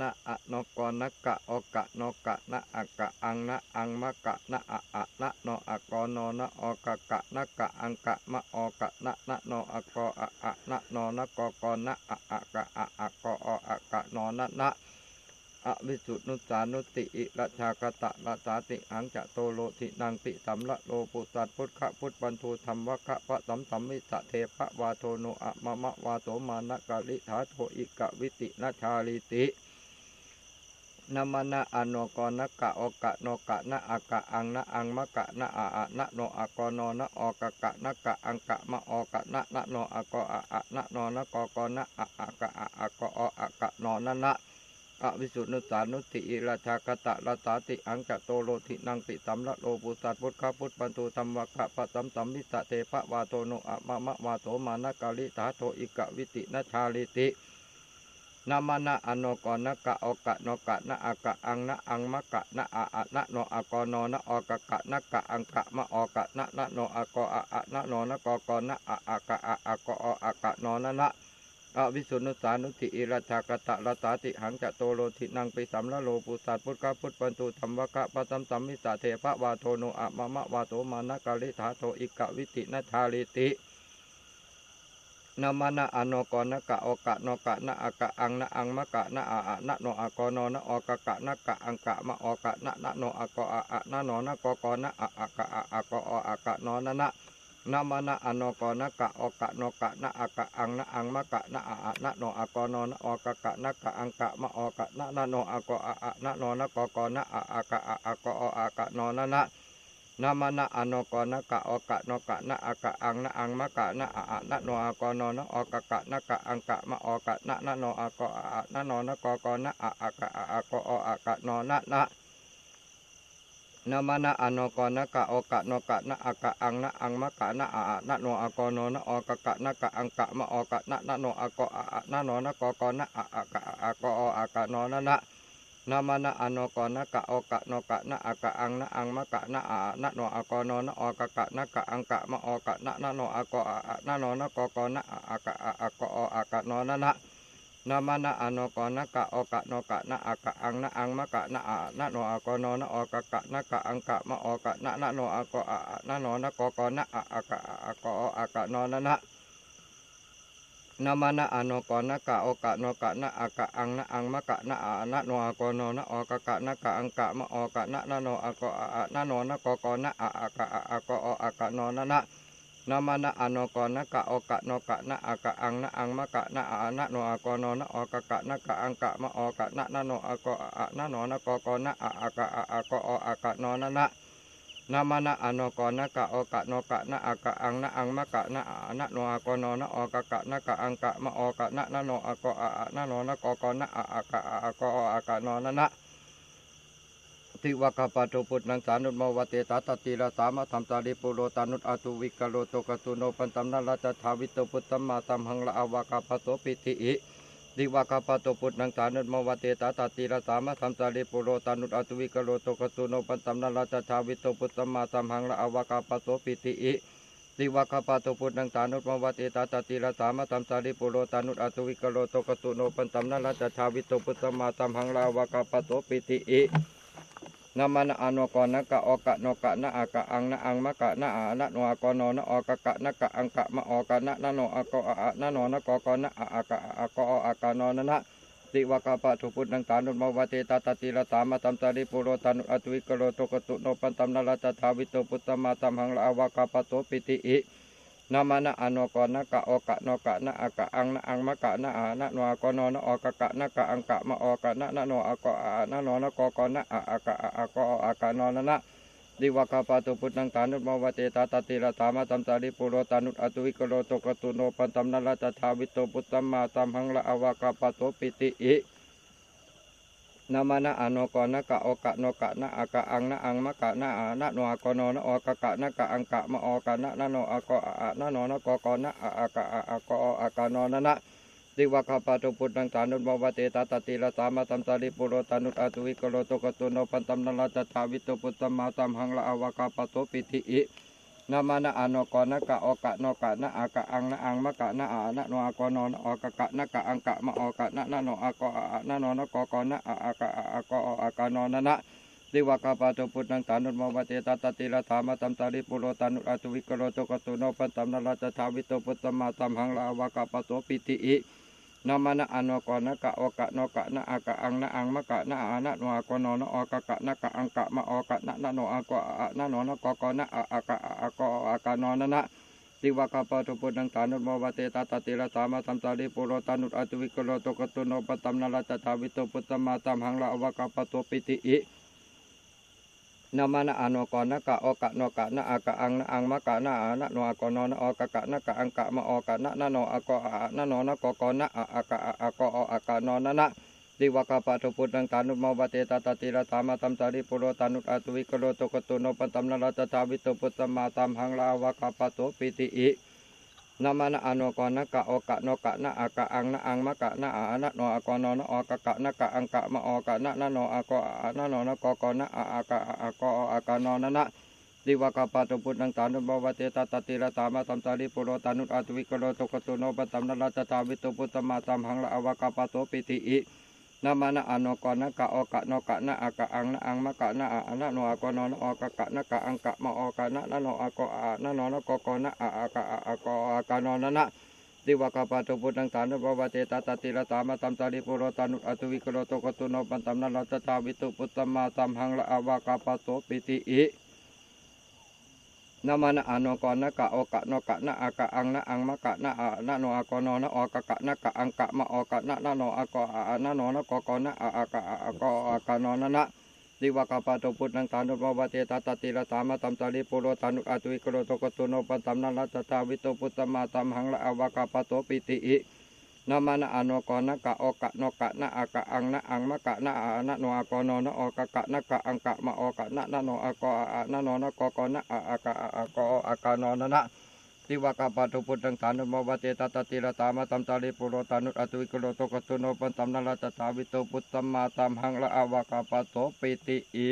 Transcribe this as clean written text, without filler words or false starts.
นะอะโนกอนะกะโอกะโนกะนะอะกะอังนะอังมะกะนะอะอะนะโนอะกอโนนะโอกะกะนะกะอังกะมะโอกะนะนะโนอะกออะอะนะโนนะกอกอนะอะอะกะอะอะกออะกะโนนะนะอวิสุนุสานุติอิรัชชากตะละสาติอังจะโตโลทินังปิสัมละโลปุสัตพุทธะพุทธปันทูธรรมวะคะพระสัมสัมมิสะเทพะวาโทโนอะมะมะวาโสมานะกะลิธาโทอิกะวิตินะชาลิตินามนะอโนกรนะกะโอกะโนกะนะอากะอังนะอังมะกะนะอะอะนะโนอะกโนนะโอกะกะนะกะอังกะมะโอกะนะนะโนอะกอะอะนะโนนะกกนะอะอะกะอะอะกออะกะโนนะนะอวิสุนุสานุติอิราชากตะละสาติอังจะโตโลทินังปิสัมละโลปุสัตพุทธะพุทธปันตุธรรมวะคะปะสัมสัมมิสะเทพะวาโตโนอะมะมะวาโสมานะกาลิธาโทอิกะวิตินะชาลิตินามนะอโนกรนะกะโอกะโนกะนะอากะอังนะอังมะกะนะอะอะนะโนอะกโนนะโอกะกะนะกะอังกะมะโอกะนะนะโนอะกอะอะนะโนนะกกนะอะอะกะอะอะกออะกะโนนะนะอวิสุนุสานุติอิราชากตะละสาติหังจะโตโลทินังปิสัมละโลปุสัตพุทธะพุทธปันตุธรรมวะคะปะสัมสัมมิสะเทพะวาโทโนอะมะมะวาโสมานะกาลิธาโทอิกะวิตินะชาลิตินามนะอโนกรนะกะโอกะโนกะนะอากะอังนะอังมะกะนะอะอะนะโนอะกโนนะโอกะกะนะกะอังกะมะโอกะนะนะโนอะกอะอะนะโนนะกกนะอะอะกะอะอะกออะกะโนนะนะนามนะอโนกรนะกะโอกะโนกะนะอากะอังนะอังมะกะนะอะอะนะโนอะกโนนะโอกะกะนะกะอังกะมะโอกะนะนะโนอะกอะอะนะโนนะกกนะอะอะกะอะอะกออะกะโนนะนะนามนะอโนกรนะกะโอกะโนกะนะอากะอังนะอังมะกะนะอะอะนะโนอะกโนนะโอกะกะนะกะอังกะมะโอกะนะนะโนอะกอะอะนะโนนะกกนะอะอะกะอะอะกออะกะโนนะนะนามนะอโนกรนะกะโอกะโนกะนะอากะอังนะอังมะกะนะอะอะนะโนอะกโนนะโอกะกะนะกะอังกะมะโอกะนะนะโนอะกอะอะนะโนนะกกนะอะอะกะอะอะกออะกะโนนะนะนามนะอโนกรนะกะโอกะโนกะนะอากะอังนะอังมะกะนะอะนะโนอะกโนนะโอกะกะนะกะอังกะมะโอกะนะนะโนอะกอะอะนะโนนะกกนะอะอะกะอะอะกออะกะโนนะนะนามนะอโนกรนะกะโอกะโนกะนะอากะอังนะอังมะกะนะอะนะโนอะกโนนะโอกะกะนะกะอังกะมะโอกะนะนะโนอะกอะอะนะโนนะกกนะอะอะกะอะอะกออะกะโนนะนะนามนะอโนกรนะกะโอกะโนกะนะอากะอังนะอังมะกะนะอะนะโนอะกโนนะโอกะกะนะกะอังกะมะโอกะนะนะโนอะกอะอะนะโนนะกกนะอะอะกะอะอะกออะกะโนนะนะนามนะอโนกรนะกะโอกะโนกะนะอากะอังนะอังมะกะนะอะนะโนอะกโนนะโอกะกะนะกะอังกะมะโอกะนะนะโนอะกอะอะนะโนนะกกนะอะอะกะอะอะกออะกะโนนะนะนามนะอโนกรนะกะโอกะโนกะนะอากะอังนะอังมะกะนะอะนะโนอะกโนนะโอกะกะนะกะอังกะมะโอกะนะนะโนอะกอะอะนะโนนะกกนะอะอะกะอะอะกออะกะโนนะนะติวะกะปะโตปุตนังสานุโมวเตตาตติระสามะธัมสาริปุโรตานุอะตุวิกะโลโตกะตุโนปันตัมนะราชทาวิโตปุตตัมมาตัมหังละอาวะกะปะโสปิติอิติวะกะปะโตปุตนังสานุโมวเตตาตติระสามะธัมสาริปุโรตานุอะตุวิกะโลโตกะตุโนปันตัมนะราชทาวิโตปุตตัมมาตัมหังละอาวะกะปะโสปิติอิติวะกะปะโตปุตนังสานุโมวเตตาตติระสามะธัมสาริปุโรตานุอะตุวิกะโลโตกะตุโนปันตัมนะราชทาวิโตปุตตัมมาตัมหังละอาวะกะปะโสปิติอินามานะอโนกรนะกะโอกะโนกะนะอากะอังนะอังมะกะนะอะนะโนอะกโนนะโอกะกะนะกะอังกะมะโอกะนะนะโนอะกออะนะโนนะกอกนะอะอะกะอะกออะกะโนนะนะติวะกะปะทุพุทธังสานุโมวเตตาตติระสามะตัมสาริปุโรตานุอะตุวิกโรโตกตุโนปันตัมนะราชทาวิโตปุตตมาตัมหังละอาวะกะปะโสปิติอินามานะอโนกรนะกะโอกะโนกะนะอากะอังนะอังมะกะนะอะนะโนอะกโนนะโอกะกะนะกะอังกะมะโอกะนะนะโนอะกออะนะโนนะกอกนะอะอะกะอะกออะกะโนนะนะดิวะกะปะตุพุทธังสานุโมวเตตาตติระสามะตัมสาริปุโรตานุอะตุวิกโรโตกตุโนปันตัมนะราชทาวิโตปุตตมมาตัมหังละอาวะกะปะโสปิติอินามานะอโนกรนะกะโอกะโนกะนะอากะอังนะอังมะกะนะอะนะโนอะกโนนะโอกะกะนะกะอังกะมะโอกะนะนะโนอะกออะนะโนนะกอกนะอะอะกะอะกออะกะโนนะนะดิวะคาปะตุพุทธังสานุโมวเตตาตติระสามะตัมสาริปุโรตานุอะตุวิกโรโตกตุโนปันตัมนะราชทาวิโตปุตตมมาตัมหังละอาวะกะปะโสปิติอิ นามานะอะโนกอนะกะโอกะโนกะนะอากะอังนะอังมะกะนะอะนะโนอะกอโนนะออกะกะนะกะอังกะมะออกะนะนะโนอะกออะนะโนนะกอกอนะอะอากะอะกออะกะโนนะนะติวะกะปะโตปุตตังตานุโมวะเตตาตติละธรรมะตัมตาริปุโรตานุอะตุวิกโรโตกตุโนปัตตัมนะละตถาวิโตปุตตมะตัมหังลาวะกะปะโตปิติอินามานะอะโนกอนะกะโอกะโนกะนะอากะอังนะอังมะกะนะอะนะโนอะกอโนนะออกะกะนะกะอังกะมะออกะนะนะโนอะกออะนะโนนะกอกอนะอะอากะอะกออะกะโนนะนะติวะกะปะโตปุตตังตานุโมวะเตตาตติละธรรมะตัมตาริปุโรตานุอะตุวิกโรโตกตุโนปัตตัมนะละตถาวิโตปุตตมะตัมหังลาวะกะปะโตปิติอินามานะอะโนกอนะกะโอกะโนกะนะอากะอังนะอังมะกะนะอะนะโนอะกอโนนะออกะกะนะกะอังกะมะออกะนะนะโนอะกออะนะโนนะกอกอนะอะอากะอะกออะกะโนนะนะติวะกะปะโตปุตตังตานุโมวะเตตาตติละธรรมะตัมตาริปุโรตานุอะตุวิกโรโตกตุโนปัตตัมนะละตถาวิโตปุตตมะตัมหังลาวะกะปะโตปิติอินามานะอะโนกอนะกะโอกะโนกะนะอากะอังนะอังมะกะนะอะนะโนอะกอโนนะออกะกะนะกะอังกะมะออกะนะนะโนอะกออะนะโนนะกอกอนะอะอากะอะกออะกะโนนะนะติวะกะปะโตปุตตังตานุโมวะเตตาตติละธรรมะตัมตาริปุโรตานุอะตุวิกโรโตกตุโนปัตตัมนะละตถาวิโตปุตตมะตัมหังละอวะกะปะโตปิติอินามานะอะโนกอนะกะโอกะโนกะนะอากะอังนะอังมะกะนะอะนะโนอะกอโนนะออกะกะนะกะอังกะมะออกะนะนะโนอะกออะนะโนนะกอกอนะอะอากะอะกออะกะโนนะนะติวะกะปะโตปุตตังตานุโมวะเตตาตติละธรรมะตัมตาริปุโรตานุอะตุวิกโรโตกตุโนปัตตัมนะละตถาวิโตปุตตมะตัมหังละอวะกะปะโตปิติอินามานะอะโนกอนะกะโอกะโนกะนะอากะอังนะอังมะกะนะอะนะโนอะกอโนนะออกะกะนะกะอังกะมะออกะนะนะโนอะกออะนะโนนะกอกอนะอะอากะอะกออะกะโนนะนะติวะกะปะโตปุตตังตานุโมวะเตตาตติละธรรมะตัมตาริปุโรตานุอะตุวิกโรโตกตุโนปัตตัมนะละตถาวิโตปุตตมะตัมหังละอวะกะปะโตปิติอินามานะอะโนกอนะกะโอกะโนกะนะอากะอังนะอังมะกะนะอะนะโนอะกอโนนะออกะกะนะกะอังกะมะออกะนะนะโนอะกออะนะโนนะกอกอนะอะอากะอะกออะกะโนนะนะติวะกะปะโตปุตตังตานุโมวะเตตาตติละธรรมะตัมตาริปุโรตานุอะตุวิกโรโตกตุโนปัตตัมนะละตถาวิโตปุตตมะตัมหังละอวะกะปะโตปิติอิ